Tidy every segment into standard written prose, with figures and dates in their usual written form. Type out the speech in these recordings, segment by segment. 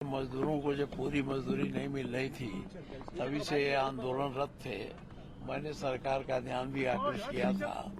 मजदूरों को जब पूरी मजदूरी नहीं मिल रही थी तभी से ये आंदोलनरत थे। मैंने सरकार का ध्यान भी आकृष्ट किया था,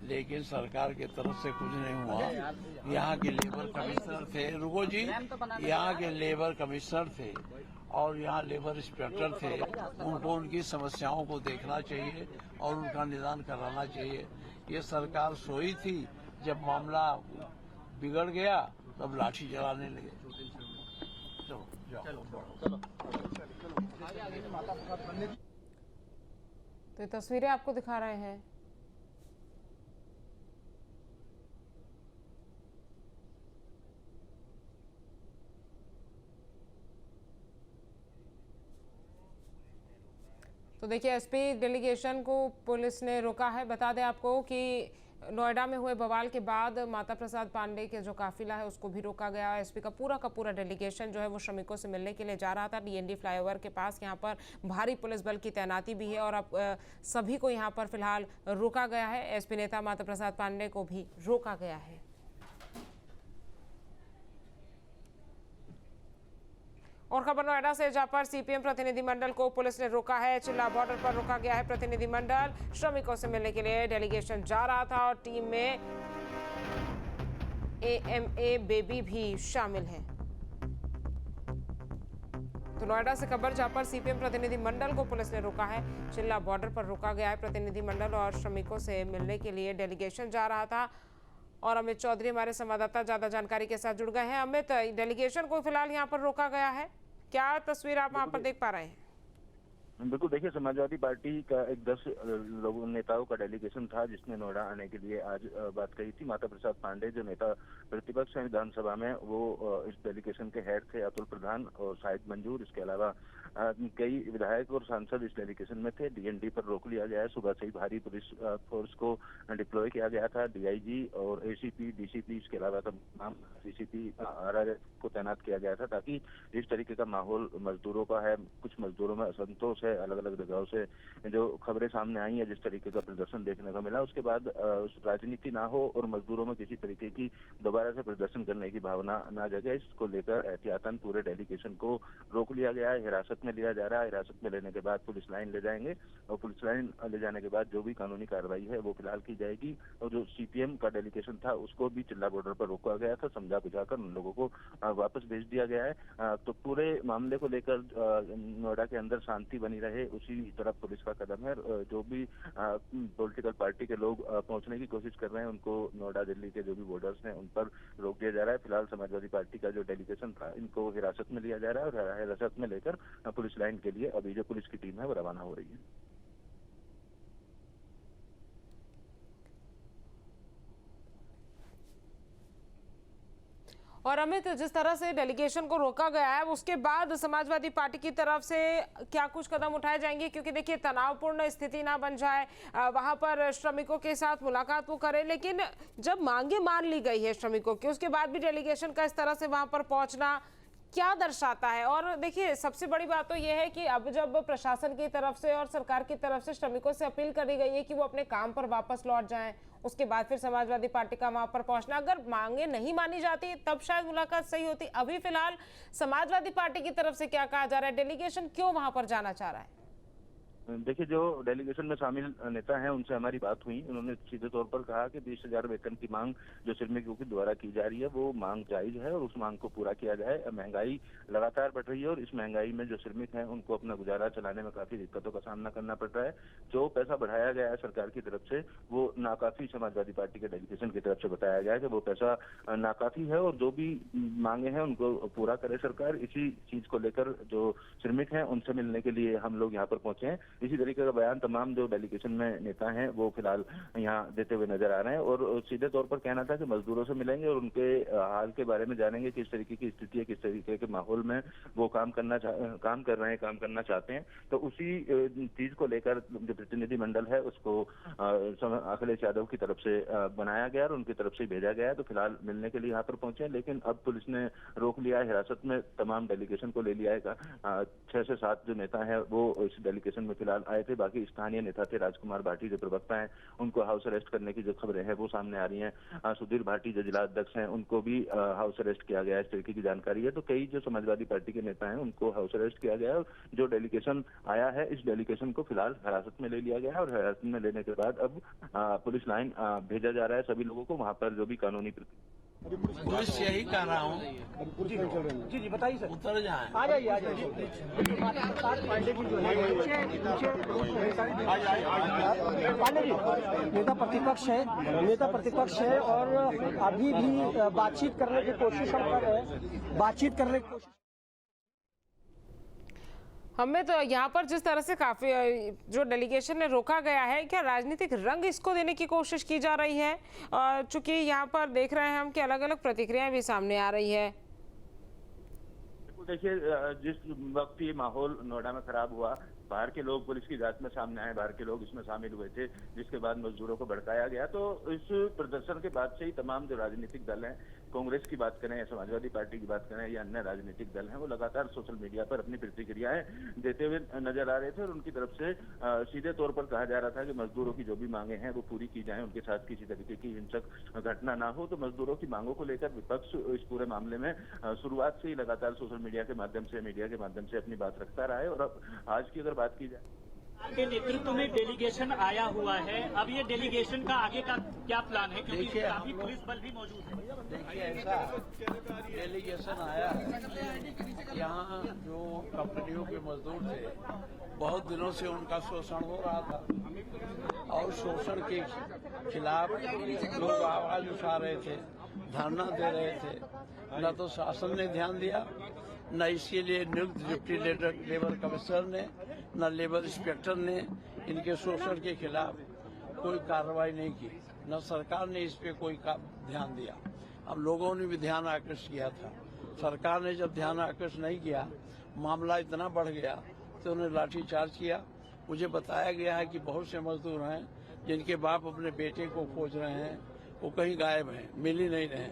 लेकिन सरकार की तरफ से कुछ नहीं हुआ। यहाँ के लेबर कमिश्नर थे, रुको जी, यहाँ के लेबर कमिश्नर थे और यहाँ लेबर इंस्पेक्टर थे। उनको उनकी समस्याओं को देखना चाहिए और उनका निदान कराना चाहिए। ये सरकार सोई थी, जब मामला बिगड़ गया तब लाठी चलाने लगे। तो ये तस्वीरें आपको दिखा रहे हैं। तो देखिए, एसपी डेलीगेशन को पुलिस ने रोका है। बता दें आपको कि नोएडा में हुए बवाल के बाद माता प्रसाद पांडे के जो काफिला है उसको भी रोका गया। एसपी का पूरा डेलीगेशन जो है वो श्रमिकों से मिलने के लिए जा रहा था। डीएनडी फ्लाईओवर के पास यहाँ पर भारी पुलिस बल की तैनाती भी है और अब सभी को यहाँ पर फिलहाल रोका गया है। एसपी नेता माता प्रसाद पांडे को भी रोका गया है। और खबर नोएडा से, जहां पर सीपीएम प्रतिनिधिमंडल को पुलिस ने रोका है। चिल्ला बॉर्डर पर रोका गया है प्रतिनिधिमंडल। श्रमिकों से मिलने के लिए डेलीगेशन जा रहा था और टीम में एएमए बेबी भी शामिल है। तो नोएडा से खबर, जहां पर सीपीएम प्रतिनिधिमंडल को पुलिस ने रोका है। चिल्ला बॉर्डर पर रोका गया है प्रतिनिधिमंडल और श्रमिकों से मिलने के लिए डेलीगेशन जा रहा था। और अमित चौधरी हमारे संवाददाता ज्यादा जानकारी के साथ जुड़ गए हैं। अमित, डेलीगेशन को फिलहाल यहाँ पर रोका गया है, क्या तस्वीर आप वहाँ पर देख पा रहे हैं? बिल्कुल, देखिए, समाजवादी पार्टी का एक 10 लोगों नेताओं का डेलीगेशन था जिसने नोएडा आने के लिए आज बात कही थी। माता प्रसाद पांडे जो नेता प्रतिपक्ष हैं विधानसभा में, वो इस डेलीगेशन के हेड थे। अतुल प्रधान और शाहिद मंजूर, इसके अलावा कई विधायक और सांसद इस डेलीगेशन में थे। डीएनडी पर रोक लिया गया है। सुबह से ही भारी पुलिस फोर्स को डिप्लॉय किया गया था। डीआईजी और एसीपी, डीसीपी, इसके अलावा तमाम सीसीपी आरआरएफ को तैनात किया गया था ताकि इस तरीके का माहौल मजदूरों का है, कुछ मजदूरों में असंतोष है, अलग अलग जगहों से जो खबरें सामने आई है, जिस तरीके का प्रदर्शन देखने को मिला, उसके बाद राजनीति ना हो और मजदूरों में किसी तरीके की दोबारा से प्रदर्शन करने की भावना ना जगे, इसको लेकर एहतियातन पूरे डेलीगेशन को रोक लिया गया है। हिरासत में लिया जा रहा है। हिरासत में लेने के बाद पुलिस लाइन ले जाएंगे और पुलिस लाइन ले जाने के बाद जो भी कानूनी कार्रवाई है वो फिलहाल की जाएगी। और जो सीपीएम का डेलीगेशन था उसको भी चिल्ला बॉर्डर पर रोका गया था। समझा बुझाकर उन लोगों को वापस भेज दिया गया है। तो पूरे मामले को लेकर नोएडा के अंदर शांति बनी रहे, उसी तरफ पुलिस का कदम है। जो भी पॉलिटिकल पार्टी के लोग पहुंचने की कोशिश कर रहे हैं उनको नोएडा दिल्ली के जो भी बॉर्डर्स हैं उन पर रोक दिया जा रहा है। फिलहाल समाजवादी पार्टी का जो डेलीगेशन था इनको हिरासत में लिया जा रहा है और हिरासत में लेकर पुलिस लाइन के लिए अभी जो पुलिस की टीम है वो रवाना हो रही है। और अमित, जिस तरह से डेलीगेशन को रोका गया है उसके बाद समाजवादी पार्टी की तरफ से क्या कुछ कदम उठाए जाएंगे? क्योंकि देखिए, तनावपूर्ण स्थिति ना बन जाए, वहां पर श्रमिकों के साथ मुलाकात वो करें, लेकिन जब मांगे मान ली गई है श्रमिकों की, उसके बाद भी डेलीगेशन का इस तरह से वहां पर पहुंचना क्या दर्शाता है? और देखिए, सबसे बड़ी बात तो यह है कि अब जब प्रशासन की तरफ से और सरकार की तरफ से श्रमिकों से अपील करी गई है कि वो अपने काम पर वापस लौट जाएं, उसके बाद फिर समाजवादी पार्टी का वहां पर पहुंचना, अगर मांगे नहीं मानी जाती तब शायद मुलाकात सही होती। अभी फिलहाल समाजवादी पार्टी की तरफ से क्या कहा जा रहा है? डेलीगेशन क्यों वहां पर जाना चाह रहा है? देखिए, जो डेलीगेशन में शामिल नेता हैं उनसे हमारी बात हुई। उन्होंने सीधे तौर पर कहा कि 20,000 वेतन की मांग जो श्रमिकों के द्वारा की जा रही है वो मांग जायज है और उस मांग को पूरा किया जाए। महंगाई लगातार बढ़ रही है और इस महंगाई में जो श्रमिक हैं उनको अपना गुजारा चलाने में काफी दिक्कतों का सामना करना पड़ रहा है। जो पैसा बढ़ाया गया है सरकार की तरफ से वो नाकाफी समाजवादी पार्टी के डेलीगेशन की तरफ से बताया गया है कि वो पैसा नाकाफी है और जो भी मांगे हैं उनको पूरा करे सरकार। इसी चीज को लेकर जो श्रमिक हैं उनसे मिलने के लिए हम लोग यहाँ पर पहुंचे हैं। इसी तरीके का बयान तमाम जो डेलीगेशन में नेता हैं वो फिलहाल यहाँ देते हुए नजर आ रहे हैं और सीधे तौर पर कहना था कि मजदूरों से मिलेंगे और उनके हाल के बारे में जानेंगे, किस तरीके की स्थिति है, किस तरीके के माहौल में वो काम करना चाहते हैं। तो उसी चीज को लेकर जो प्रतिनिधिमंडल है उसको अखिलेश यादव की तरफ से बनाया गया और उनकी तरफ से भेजा गया है। तो फिलहाल मिलने के लिए यहाँ पर पहुंचे हैं, लेकिन अब पुलिस ने रोक लिया है, हिरासत में तमाम डेलीगेशन को ले लिया है। 6 से 7 जो नेता है वो इस डेलीगेशन में फिलहाल आए थे। बाकी स्थानीय नेता थे राजकुमार भाटी जो प्रवक्ता हैं, उनको हाउस अरेस्ट करने की जो खबरें हैं वो सामने आ रही हैं। सुधीर भाटी जो जिला अध्यक्ष हैं उनको भी हाउस अरेस्ट किया गया है, इस तरीके की जानकारी है। तो कई जो समाजवादी पार्टी के नेता हैं उनको हाउस अरेस्ट किया गया है। और जो डेलीगेशन आया है इस डेलीगेशन को फिलहाल हिरासत में ले लिया गया है और हिरासत में लेने के बाद अब पुलिस लाइन भेजा जा रहा है सभी लोगों को। वहां पर जो भी कानूनी पुलिस यही कह रहा हूँ जी जी बताइए सर। उतर जाए। आ जाइए आ जाइए। पांडे जी जो है पांडे जी नेता प्रतिपक्ष है और अभी भी बातचीत करने की कोशिश हम कर रहे हैं। हमें तो यहाँ पर जिस तरह से काफी जो डेलीगेशन ने रोका गया है, क्या राजनीतिक रंग इसको देने की कोशिश की जा रही है? चूंकि यहाँ पर देख रहे हैं हम कि अलग अलग प्रतिक्रियाएं भी सामने आ रही है। देखिए, जिस वक्त ये माहौल नोएडा में खराब हुआ, बाहर के लोग पुलिस की जांच में सामने आए, बाहर के लोग इसमें शामिल हुए थे, जिसके बाद मजदूरों को भड़काया गया। तो इस प्रदर्शन के बाद से ही तमाम जो राजनीतिक दल हैं, कांग्रेस की बात करें या समाजवादी पार्टी की बात करें या अन्य राजनीतिक दल हैं, वो लगातार सोशल मीडिया पर अपनी प्रतिक्रियाएं देते हुए नजर आ रहे थे। और उनकी तरफ से सीधे तौर पर कहा जा रहा था कि मजदूरों की जो भी मांगे हैं वो पूरी की जाए, उनके साथ किसी तरीके की हिंसक घटना ना हो। तो मजदूरों की मांगों को लेकर विपक्ष इस पूरे मामले में शुरुआत से ही लगातार सोशल मीडिया के माध्यम से, मीडिया के माध्यम से अपनी बात रखता रहा है। और अब आज की अगर बात की जाए, के नेतृत्व में डेलीगेशन आया हुआ है, अब ये डेलीगेशन का आगे का क्या प्लान है, क्योंकि काफी पुलिस बल भी मौजूद है। देखिए, ऐसा डेलीगेशन आया है, यहाँ जो कंपनियों के मजदूर थे बहुत दिनों से उनका शोषण हो रहा था और शोषण के खिलाफ लोग आवाज उठा रहे थे, धरना दे रहे थे। न तो शासन ने ध्यान दिया, न इसके लिए नियुक्त डिप्टी लेबर कमिश्नर ने, न लेबर इंस्पेक्टर ने इनके शोषण के खिलाफ कोई कार्रवाई नहीं की, न सरकार ने इस पे कोई ध्यान दिया। अब लोगों ने भी ध्यान आकर्षित किया था। सरकार ने जब ध्यान आकर्षित नहीं किया, मामला इतना बढ़ गया तो उन्हें लाठीचार्ज किया। मुझे बताया गया है कि बहुत से मजदूर हैं जिनके बाप अपने बेटे को खोज रहे हैं, वो कहीं गायब हैं, मिल ही नहीं रहे।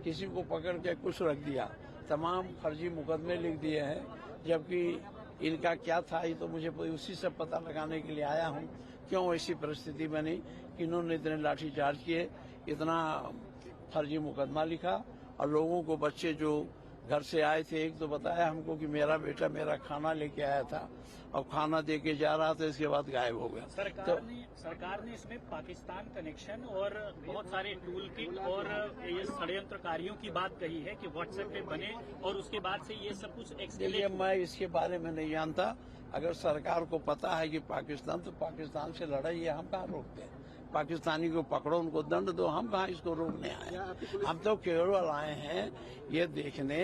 किसी को पकड़ के कुछ रख दिया, तमाम फर्जी मुकदमे लिख दिए हैं, जबकि इनका क्या था ये तो मुझे उसी से पता लगाने के लिए आया हूँ क्यों ऐसी परिस्थिति बनी कि इन्होंने इतने लाठीचार्ज किए, इतना फर्जी मुकदमा लिखा। और लोगों को, बच्चे जो घर से आए थे, एक तो बताया हमको कि मेरा बेटा मेरा खाना लेके आया था और खाना दे के जा रहा था, इसके बाद गायब हो गया। सरकार ने इसमें पाकिस्तान कनेक्शन और बहुत सारे टूल किट और ये षड्यंत्रकारियों की बात कही है कि व्हाट्सएप पे बने और उसके बाद से ये सब कुछ एक्सकेलेट। मैं इसके बारे में नहीं जानता। अगर सरकार को पता है कि पाकिस्तान, तो पाकिस्तान से लड़ाई है, हम कहाँ रोकते हैं? पाकिस्तानी को पकड़ो, उनको दंड दो, हम कहाँ इसको रोकने आए? हम तो केवल आए हैं ये देखने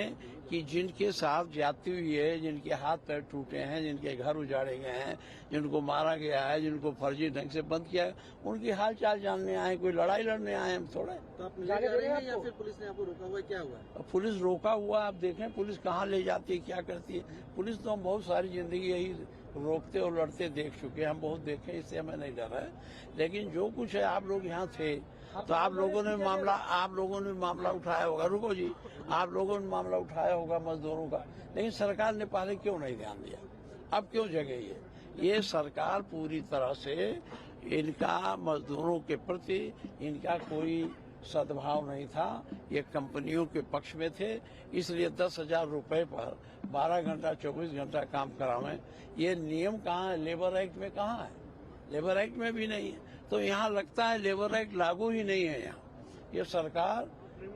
कि जिनके साथ ज्यादती हुई है, जिनके हाथ पैर टूटे हैं, जिनके घर उजाड़े गए हैं, जिनको मारा गया है, जिनको फर्जी ढंग से बंद किया है, उनकी हाल चाल जानने आए, कोई लड़ाई लड़ने आए हम थोड़े। तो आप जाने दे रहे हैं या फिर पुलिस ने आपको रोका हुआ है, क्या हुआ? पुलिस रोका हुआ, आप देखें पुलिस कहाँ ले जाती है, क्या करती है। पुलिस तो हम बहुत सारी जिंदगी यही रोकते और लड़ते देख चुके हैं, हम बहुत देखे, इससे हमें नहीं डर है। लेकिन जो कुछ है, आप लोग यहाँ थे तो आप लोगों ने मामला उठाया होगा। रुको जी, आप लोगों ने मामला उठाया होगा मजदूरों का, लेकिन सरकार ने पहले क्यों नहीं ध्यान दिया? अब क्यों जगह ये सरकार पूरी तरह से इनका मजदूरों के प्रति इनका कोई सद्भाव नहीं था। ये कंपनियों के पक्ष में थे, इसलिए 10,000 रुपए पर 12 घंटा 24 घंटा काम करावें। ये नियम कहाँ है? लेबर एक्ट में कहाँ है? लेबर एक्ट में भी नहीं है। तो यहाँ लगता है लेबर एक्ट लागू ही नहीं है। यहाँ ये सरकार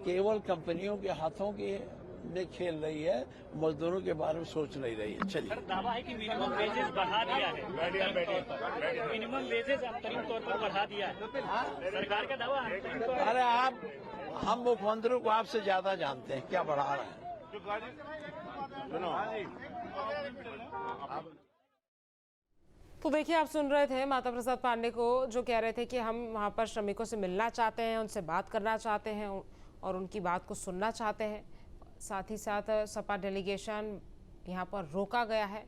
केवल कंपनियों के हाथों के में खेल रही है, मजदूरों के बारे में सोच नहीं रही है। चलिए, दावा है कि मिनिमम वेजेस बढ़ा दिया है, मिनिमम वेजेस अंतरिम तौर पर बढ़ा दिया है, सरकार का दावा है। अरे हम मुख्यमंत्री को आपसे ज्यादा जानते हैं क्या बढ़ा रहे हैं। तो देखिए, आप सुन रहे थे माता प्रसाद पांडे को, जो कह रहे थे कि हम वहाँ पर श्रमिकों से मिलना चाहते हैं, उनसे बात करना चाहते हैं और उनकी बात को सुनना चाहते हैं। साथ ही साथ सपा डेलीगेशन यहाँ पर रोका गया है।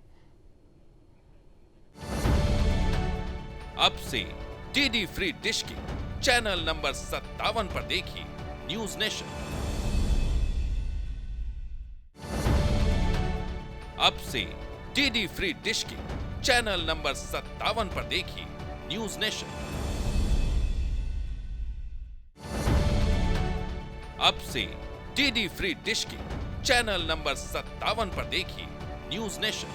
अब से डीडी फ्री डिश की चैनल नंबर 57 पर देखिए न्यूज नेशन। अब से डीडी फ्री डिश की चैनल नंबर 57 पर देखिए न्यूज नेशन। अब से डीडी फ्री डिश के चैनल नंबर 57 पर देखिए न्यूज नेशन।